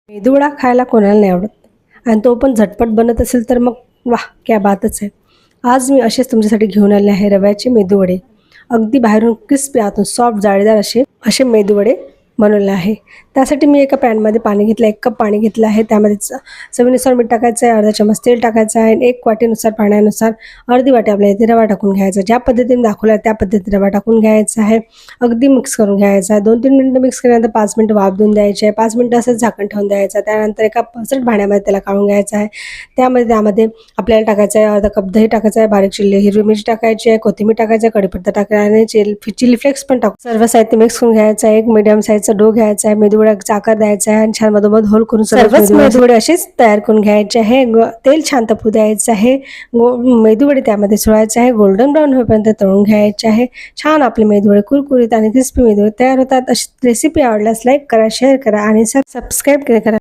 मेदूवडा खायला कोणाला नाही आवडत आणि तो पण झटपट बनत असेल तर मग वाह क्या बातच आहे. आज मी असेच तुमच्यासाठी घेऊन आले आहे रव्याचे मेदूवडे. अगदी बाहेरून क्रिस्पी आतून सॉफ्ट जाळीदार असे असे मेदूवडे बनवले आहे. त्यासाठी मी एका पॅनमध्ये पाणी घेतलं, 1 कप पाणी घेतलं आहे. त्यामध्ये चवीनुसार मीठ टाकायचं आहे, अर्धा चमच तेल टाकायचं आहे, 1 वाटीनुसार पाण्यानुसार अर्धी वाटी आपल्याला इथे रवा टाकून घ्यायचा. ज्या पद्धतीने दाखवलं आहे त्या पद्धतीने रवा टाकून घ्यायचा आहे. अगदी मिक्स करून घ्यायचा आहे. 2-3 मिनिटं मिक्स केल्यानंतर 5 मिनिटं वाफ देऊन द्यायची आहे. 5 मिनिटं असंच झाकण ठेवून द्यायचं. त्यानंतर एका पसरट भांड्यामध्ये त्याला काढून घ्यायचं आहे. त्यामध्ये आपल्याला टाकायचं आहे अर्धा कप दही टाकायचं आहे, बारीक चिरलेली हिरवी मिरची टाकायची आहे, कोथिंबीर टाकायची आहे, कढीपत्ता टाकायचा आहे आणि चिली फ्लेक्स पण टाकून सर्व साहित्य मिक्स करून घ्यायचं आहे. एक मीडियम साईजचा डो घ्यायचा आहे, मेदूवड्याचा आकार द्यायचा आहे आणि छान मधोमध होल करून सर्वच मेदूवडे असेच तयार करून घ्यायचे आहे. तेल छान तपू द्यायचं आहे. मेदूवडे त्यामध्ये सोडायचे आहे. गोल्डन ब्राऊन होईपर्यंत तळून घ्यायचे आहे. छान आपले मेदूवडे कुरकुरीत आणि क्रिस्पी मेदूवडे तयार होतात. अशी रेसिपी आवडल्यास लाईक करा, शेअर करा आणि सबस्क्राईब करा.